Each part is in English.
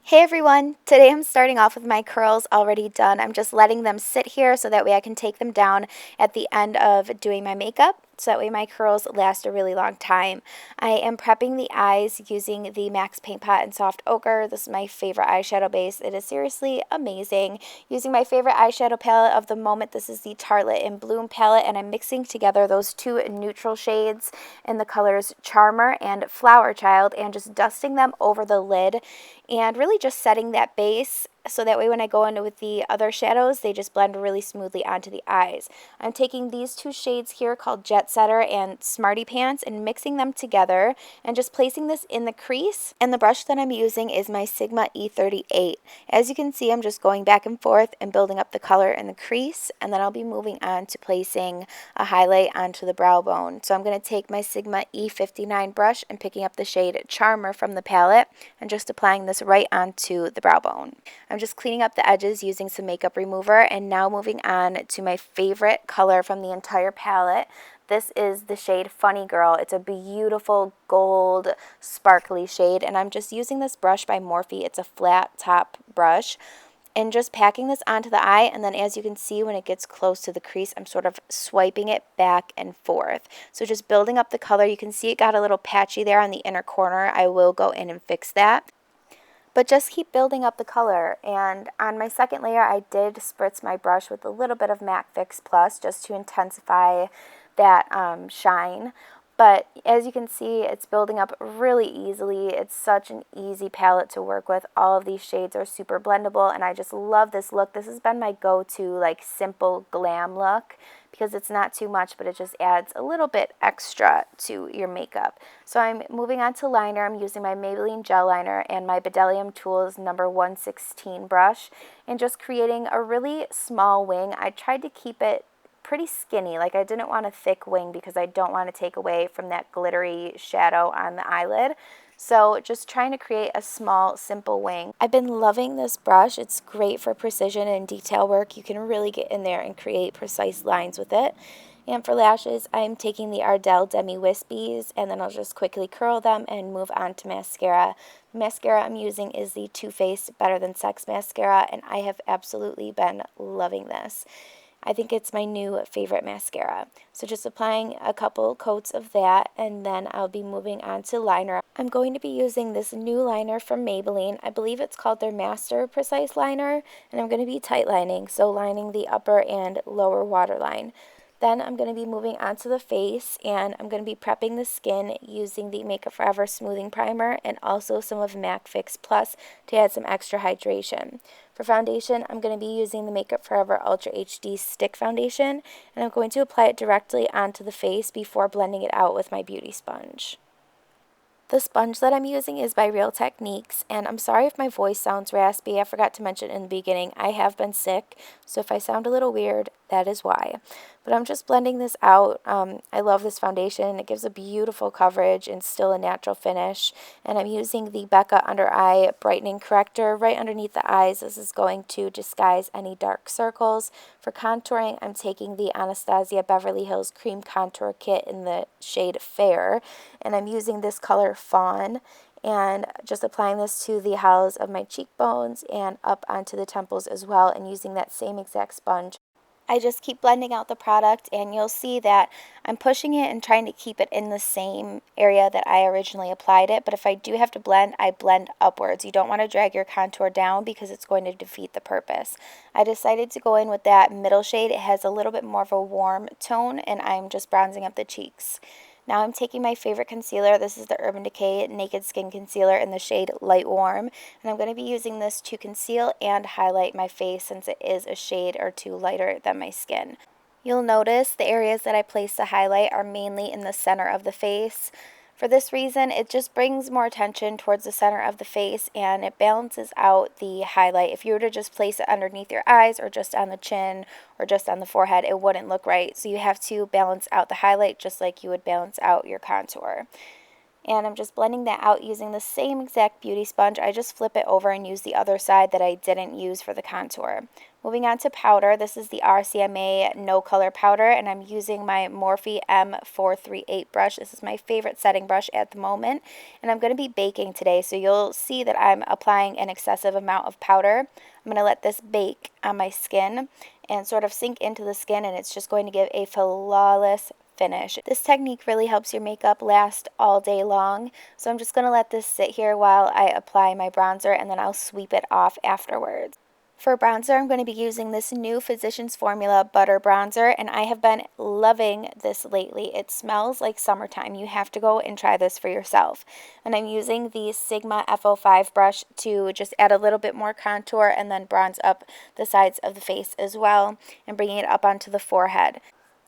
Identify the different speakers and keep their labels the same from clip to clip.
Speaker 1: Hey everyone! Today I'm starting off with my curls already done. I'm just letting them sit here so that way I can take them down at the end of doing my makeup. So that way my curls last a really long time. I am prepping the eyes using the MAC's Paint Pot in Soft Ochre. This is my favorite eyeshadow base. It is seriously amazing. Using my favorite eyeshadow palette of the moment, this is the Tartelette in Bloom palette, and I'm mixing together those two neutral shades in the colors Charmer and Flower Child and just dusting them over the lid and really just setting that base so that way when I go in with the other shadows, they just blend really smoothly onto the eyes. I'm taking these two shades here called Jet Setter and Smarty Pants and mixing them together and just placing this in the crease. And the brush that I'm using is my Sigma E38. As you can see, I'm just going back and forth and building up the color in the crease, and then I'll be moving on to placing a highlight onto the brow bone. So I'm going to take my Sigma E59 brush and picking up the shade Charmer from the palette and just applying this right onto the brow bone. I'm just cleaning up the edges using some makeup remover, and now moving on to my favorite color from the entire palette. This is the shade Funny Girl. It's a beautiful gold sparkly shade, and I'm just using this brush by Morphe. It's a flat top brush, and just packing this onto the eye, and then as you can see when it gets close to the crease, I'm sort of swiping it back and forth. So just building up the color. You can see it got a little patchy there on the inner corner. I will go in and fix that. But just keep building up the color. And on my second layer, I did spritz my brush with a little bit of MAC Fix Plus just to intensify that shine. But as you can see, it's building up really easily. It's such an easy palette to work with. All of these shades are super blendable, and I just love this look. This has been my go-to, like, simple glam look because it's not too much, but it just adds a little bit extra to your makeup. So I'm moving on to liner. I'm using my Maybelline gel liner and my Bdellium Tools number 116 brush and just creating a really small wing. I tried to keep it pretty skinny. Like, I didn't want a thick wing because I don't want to take away from that glittery shadow on the eyelid. So just trying to create a small, simple wing. I've been loving this brush. It's great for precision and detail work. You can really get in there and create precise lines with it. And for lashes, I'm taking the Ardell Demi Wispies, and then I'll just quickly curl them and move on to mascara. The mascara I'm using is the Too Faced Better Than Sex mascara, and I have absolutely been loving this. I think it's my new favorite mascara. So just applying a couple coats of that, and then I'll be moving on to liner. I'm going to be using this new liner from Maybelline. I believe it's called their Master Precise Liner, and I'm going to be tight lining, so lining the upper and lower waterline. Then I'm going to be moving on to the face, and I'm going to be prepping the skin using the Makeup Forever Smoothing Primer and also some of MAC Fix Plus to add some extra hydration. For foundation, I'm going to be using the Makeup Forever Ultra HD Stick Foundation, and I'm going to apply it directly onto the face before blending it out with my beauty sponge. The sponge that I'm using is by Real Techniques, and I'm sorry if my voice sounds raspy. I forgot to mention in the beginning, I have been sick, so if I sound a little weird, that is why. But I'm just blending this out. I love this foundation. It gives a beautiful coverage and still a natural finish. And I'm using the Becca Under Eye Brightening Corrector right underneath the eyes. This is going to disguise any dark circles. For contouring, I'm taking the Anastasia Beverly Hills Cream Contour Kit in the shade Fair. And I'm using this color Fawn, and just applying this to the hollows of my cheekbones and up onto the temples as well, and using that same exact sponge. I just keep blending out the product, and you'll see that I'm pushing it and trying to keep it in the same area that I originally applied it, but if I do have to blend, I blend upwards. You don't want to drag your contour down because it's going to defeat the purpose. I decided to go in with that middle shade. It has a little bit more of a warm tone, and I'm just bronzing up the cheeks. Now I'm taking my favorite concealer. This is the Urban Decay Naked Skin Concealer in the shade Light Warm. And I'm going to be using this to conceal and highlight my face since it is a shade or two lighter than my skin. You'll notice the areas that I place the highlight are mainly in the center of the face. For this reason, it just brings more attention towards the center of the face, and it balances out the highlight. If you were to just place it underneath your eyes or just on the chin or just on the forehead, it wouldn't look right. So you have to balance out the highlight just like you would balance out your contour. and I'm just blending that out using the same exact beauty sponge. I just flip it over and use the other side that I didn't use for the contour. Moving on to powder, this is the RCMA No Color Powder, and I'm using my Morphe M438 brush. This is my favorite setting brush at the moment, and I'm going to be baking today, so you'll see that I'm applying an excessive amount of powder. I'm going to let this bake on my skin and sort of sink into the skin, and it's just going to give a flawless finish. This technique really helps your makeup last all day long, so I'm just going to let this sit here while I apply my bronzer, and then I'll sweep it off afterwards. For bronzer, I'm going to be using this new Physicians Formula Butter Bronzer, and I have been loving this lately. It smells like summertime. You have to go and try this for yourself. And I'm using the Sigma F05 brush to just add a little bit more contour and then bronze up the sides of the face as well, and bringing it up onto the forehead.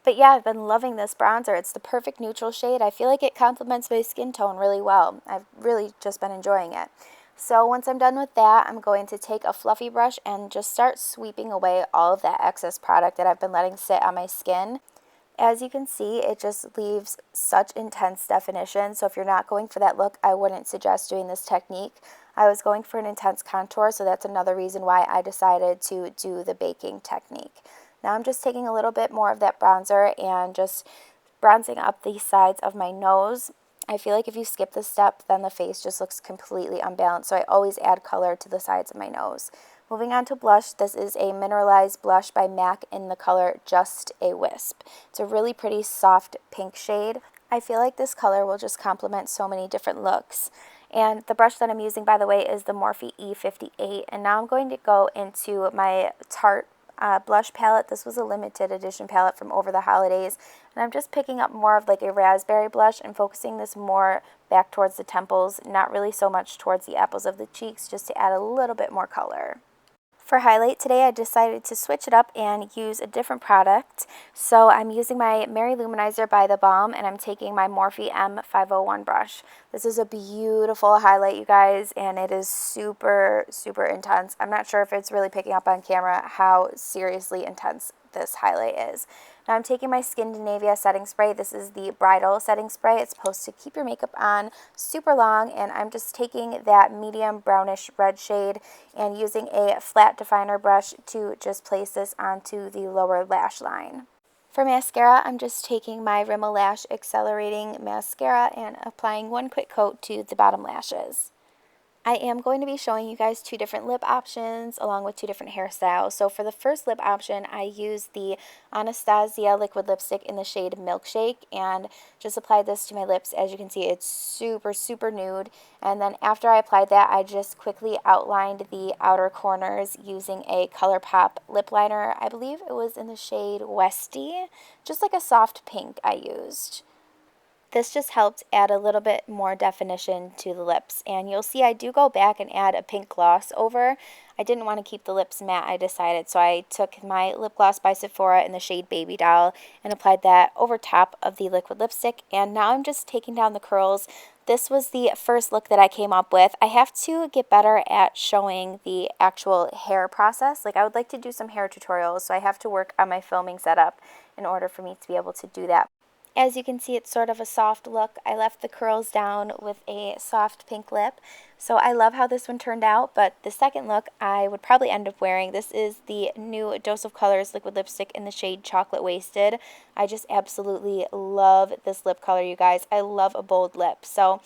Speaker 1: But yeah, I've been loving this bronzer. It's the perfect neutral shade. I feel like it complements my skin tone really well. I've really just been enjoying it. So once I'm done with that, I'm going to take a fluffy brush and just start sweeping away all of that excess product that I've been letting sit on my skin. As you can see, it just leaves such intense definition. So if you're not going for that look, I wouldn't suggest doing this technique. I was going for an intense contour, so that's another reason why I decided to do the baking technique. Now I'm just taking a little bit more of that bronzer and just bronzing up the sides of my nose. I feel like if you skip this step, then the face just looks completely unbalanced, so I always add color to the sides of my nose. Moving on to blush, this is a mineralized blush by MAC in the color Just a Wisp. It's a really pretty soft pink shade. I feel like this color will just complement so many different looks. And the brush that I'm using, by the way, is the Morphe E58. And now I'm going to go into my Tarte blush palette. This was a limited edition palette from over the holidays, and I'm just picking up more of like a raspberry blush and focusing this more back towards the temples, not really so much towards the apples of the cheeks, just to add a little bit more color. For highlight today, I decided to switch it up and use a different product. So I'm using my Mary Luminizer by The Balm, and I'm taking my Morphe M501 brush. This is a beautiful highlight, you guys, and it is super, super intense. I'm not sure if it's really picking up on camera how seriously intense this highlight is. Now I'm taking my Skindinavia setting spray. This is the bridal setting spray. It's supposed to keep your makeup on super long, and I'm just taking that medium brownish red shade and using a flat definer brush to just place this onto the lower lash line. For mascara, I'm just taking my Rimmel Lash Accelerating Mascara and applying one quick coat to the bottom lashes. I am going to be showing you guys two different lip options along with two different hairstyles. So for the first lip option, I used the Anastasia liquid lipstick in the shade Milkshake and just applied this to my lips. As you can see, it's super, super nude. And then after I applied that, I just quickly outlined the outer corners using a ColourPop lip liner. I believe it was in the shade Westy, just like a soft pink I used. This just helped add a little bit more definition to the lips. And you'll see I do go back and add a pink gloss over. I didn't want to keep the lips matte, I decided. So I took my lip gloss by Sephora in the shade Baby Doll and applied that over top of the liquid lipstick. And now I'm just taking down the curls. This was the first look that I came up with. I have to get better at showing the actual hair process. Like, I would like to do some hair tutorials, so I have to work on my filming setup in order for me to be able to do that. As you can see, it's sort of a soft look. I left the curls down with a soft pink lip. So I love how this one turned out, but the second look I would probably end up wearing. This is the new Dose of Colors liquid lipstick in the shade Chocolate Wasted. I just absolutely love this lip color, you guys. I love a bold lip. So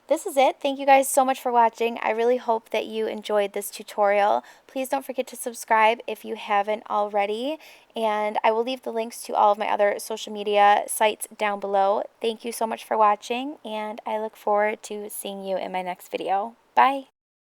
Speaker 1: this is it. Thank you guys so much for watching. I really hope that you enjoyed this tutorial. Please don't forget to subscribe if you haven't already. And I will leave the links to all of my other social media sites down below. Thank you so much for watching, and I look forward to seeing you in my next video. Bye!